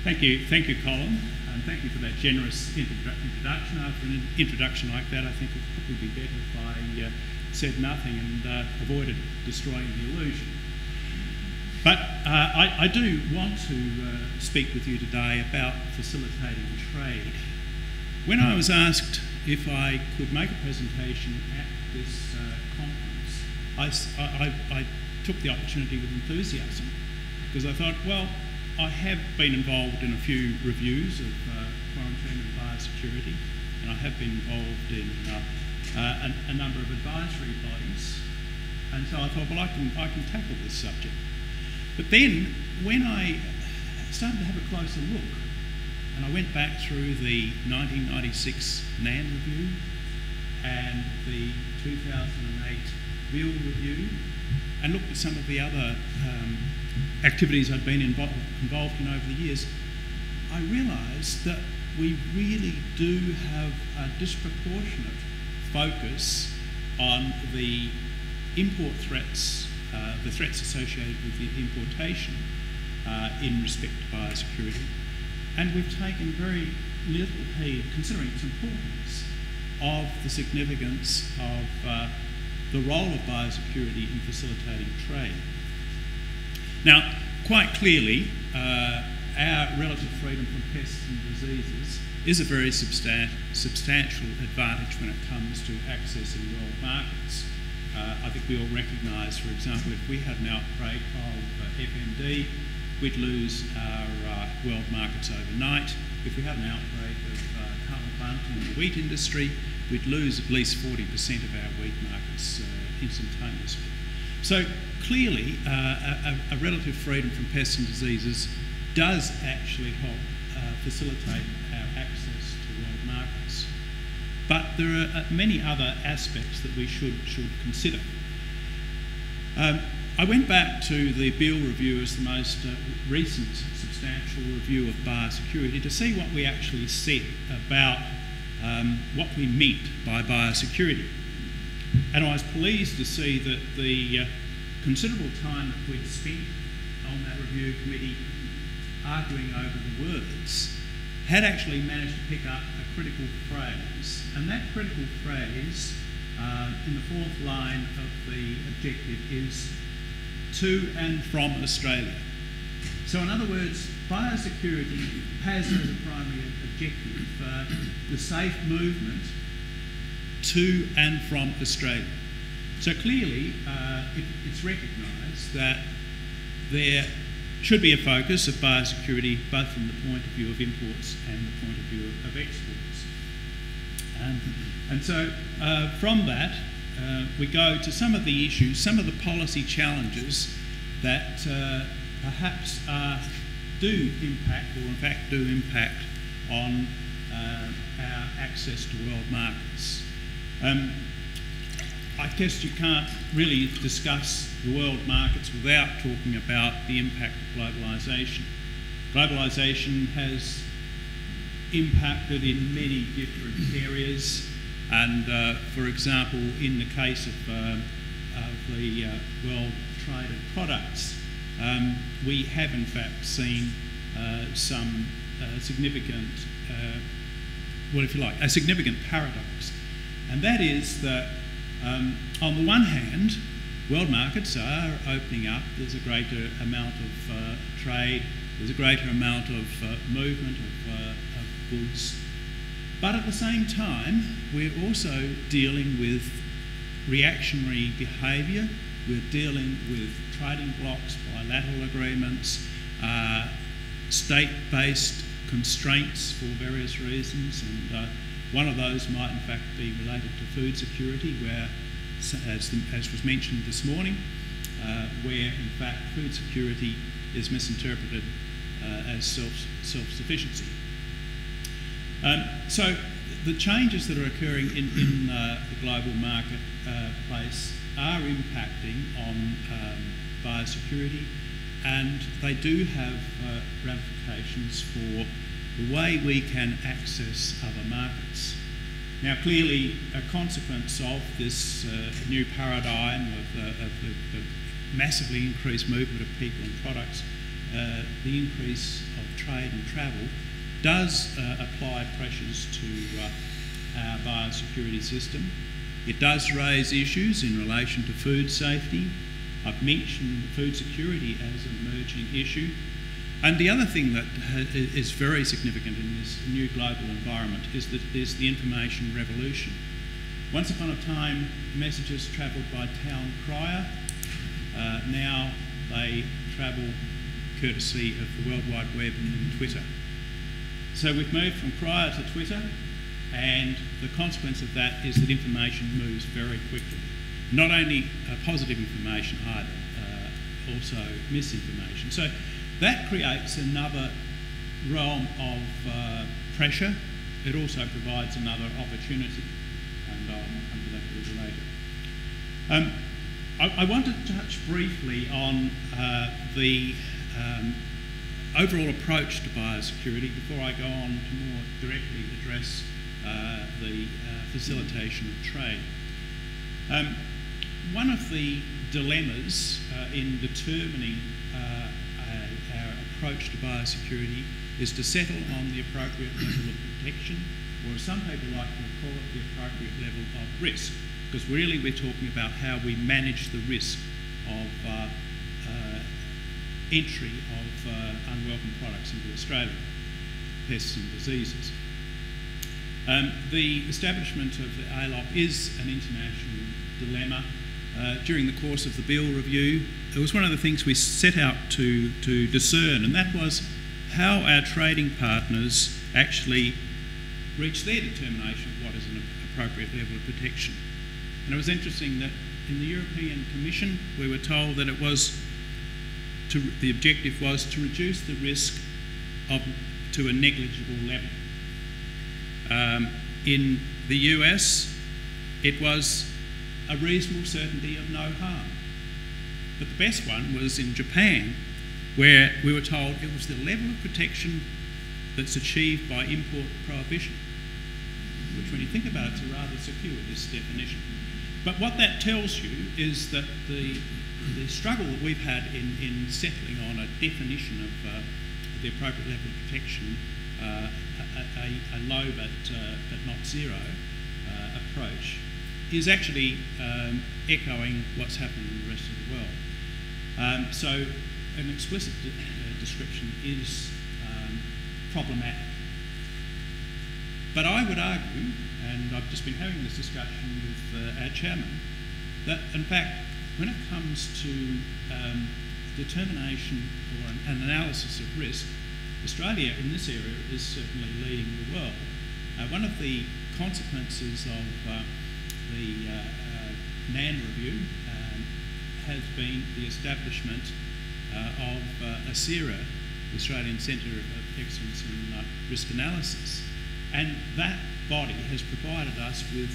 Thank you, Colin, and thank you for that generous introduction. After an introduction like that, I think it would probably be better if I said nothing and avoided destroying the illusion. But I do want to speak with you today about facilitating trade. When I was asked if I could make a presentation at this conference, I took the opportunity with enthusiasm, because I thought, well, I have been involved in a few reviews of quarantine and biosecurity, and I have been involved in a number of advisory bodies, and so I thought, well, I can tackle this subject. But then, when I started to have a closer look, and I went back through the 1996 NAN review and the 2008 Bill review, and looked at some of the other activities I'd been involved in over the years, I realised that we really do have a disproportionate focus on the import threats, the threats associated with the importation in respect to biosecurity. And we've taken very little heed, considering its importance, of the significance of the role of biosecurity in facilitating trade. Now, quite clearly, our relative freedom from pests and diseases is a very substantial advantage when it comes to accessing world markets. I think we all recognise, for example, if we had an outbreak of FMD, we'd lose our world markets overnight. If we had an outbreak of cuttle bunt in the wheat industry, we'd lose at least 40% of our wheat markets instantaneously. So clearly, a relative freedom from pests and diseases does actually help facilitate our access to world markets. But there are many other aspects that we should consider. I went back to the Beale Review as the most recent substantial review of biosecurity to see what we actually said about what we meant by biosecurity. And I was pleased to see that the considerable time that we'd spent on that review committee arguing over the words had actually managed to pick up a critical phrase. And that critical phrase in the fourth line of the objective is to and from Australia. So in other words, biosecurity has as a primary objective the safe movement to and from Australia. So clearly it's recognised that there should be a focus of biosecurity both from the point of view of imports and the point of view of exports. And so from that we go to some of the issues, some of the policy challenges that perhaps do impact, or in fact do impact, on our access to world markets. I guess you can't really discuss the world markets without talking about the impact of globalisation. Globalisation has impacted in many different areas, and for example, in the case of the world trade of products, we have in fact seen some significant, well, if you like, a significant paradox. And that is that on the one hand, world markets are opening up. There's a greater amount of trade, there's a greater amount of movement of goods. But at the same time, we're also dealing with reactionary behaviour. We're dealing with trading blocks, bilateral agreements, state-based constraints for various reasons, and one of those might in fact be related to food security, where, as was mentioned this morning, where in fact food security is misinterpreted as self-sufficiency. So the changes that are occurring in the global marketplace are impacting on biosecurity, and they do have ramifications for the way we can access other markets. Now clearly a consequence of this new paradigm of the massively increased movement of people and products, the increase of trade and travel does apply pressures to our biosecurity system. It does raise issues in relation to food safety. I've mentioned food security as an emerging issue. And the other thing that is very significant in this new global environment is the information revolution. Once upon a time, messages travelled by town crier. Now they travel courtesy of the World Wide Web and Twitter. So we've moved from crier to Twitter, and the consequence of that is that information moves very quickly. Not only positive information either, also misinformation. So that creates another realm of pressure. It also provides another opportunity, and I'll come to that a little later. I want to touch briefly on the overall approach to biosecurity before I go on to more directly address the facilitation of trade. One of the dilemmas in determining our approach to biosecurity is to settle on the appropriate level of protection, or as some people like to call it, the appropriate level of risk, because really we're talking about how we manage the risk of entry of unwelcome products into Australia, pests and diseases. The establishment of the ALOP is an international dilemma. During the course of the bill review, it was one of the things we set out to discern, and that was how our trading partners actually reach their determination of what is an appropriate level of protection. And it was interesting that in the European Commission, we were told that it was the objective was to reduce the risk to a negligible level. In the US, it was a reasonable certainty of no harm. But the best one was in Japan, where we were told it was the level of protection that's achieved by import prohibition, which when you think about it, it's a rather circuitous definition. But what that tells you is that the struggle that we've had in settling on a definition of the appropriate level of protection, a low but not zero approach, is actually echoing what's happening in the rest of the world. So an explicit description is problematic. But I would argue, and I've just been having this discussion with our chairman, that in fact when it comes to determination or an analysis of risk, Australia in this area is certainly leading the world. One of the consequences of the NAN review has been the establishment of ACERA, the Australian Centre of Excellence in Risk Analysis. And that body has provided us with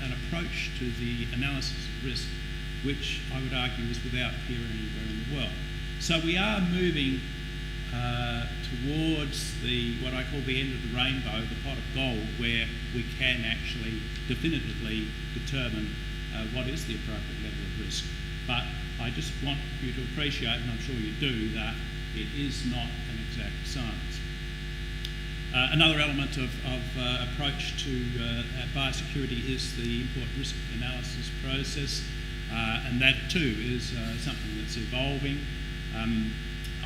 an approach to the analysis of risk which I would argue is without peer anywhere in the world. So we are moving towards what I call the end of the rainbow, the pot of gold, where we can actually definitively determine what is the appropriate level of risk. But I just want you to appreciate, and I'm sure you do, that it is not an exact science. Another element of approach to biosecurity is the import risk analysis process, and that too is something that's evolving.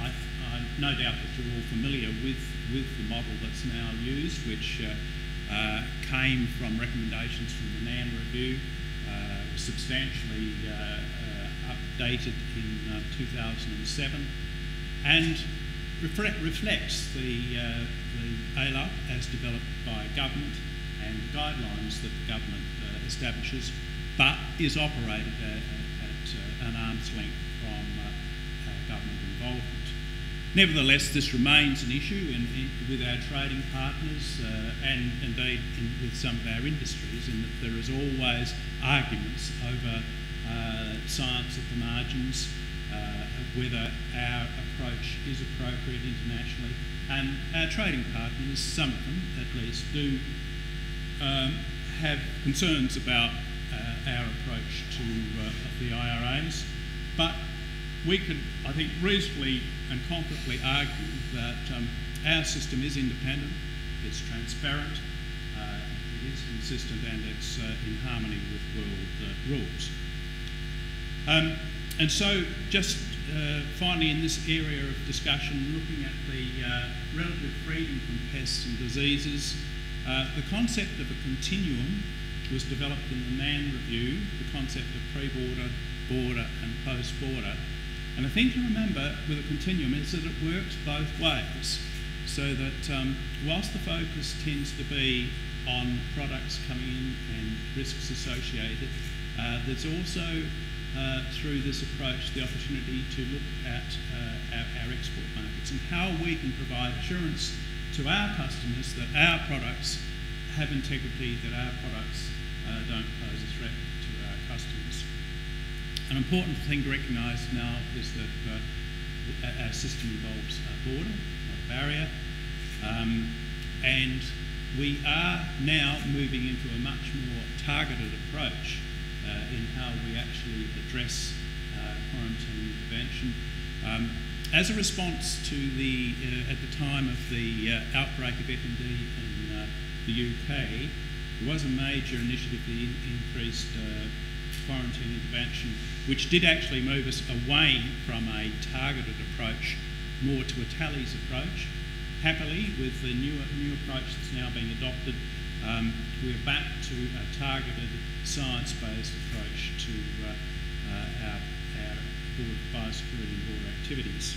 I've no doubt that you're all familiar with the model that's now used, which came from recommendations from the NAN review, was substantially updated in 2007, and reflects the ALOP as developed by government and the guidelines that the government establishes, but is operated at an arm's length from government involvement. Nevertheless, this remains an issue with our trading partners and indeed with some of our industries, in that there is always arguments over science at the margins, whether our approach is appropriate internationally. And our trading partners, some of them at least, do have concerns about our approach to the IRAs, but we could, I think, reasonably and confidently argue that our system is independent, it's transparent, it is consistent, and it's in harmony with world rules. And so, just finally in this area of discussion, looking at the relative freedom from pests and diseases, the concept of a continuum was developed in the NAN review, the concept of pre-border, border and post-border. And the thing to remember with a continuum is that it works both ways, so that whilst the focus tends to be on products coming in and risks associated, there's also through this approach the opportunity to look at our export markets and how we can provide assurance to our customers that our products have integrity, that our products don't pose a threat to our customers. An important thing to recognise now is that our system involves a border, not a barrier, and we are now moving into a much more targeted approach in how we actually address quarantine intervention. As a response to the, at the time of the outbreak of FND in the UK, there was a major initiative that increased quarantine intervention, which did actually move us away from a targeted approach more to a tallies approach. Happily, with the new approach that's now being adopted, we're back to a targeted science-based approach to our biosecurity and border activities.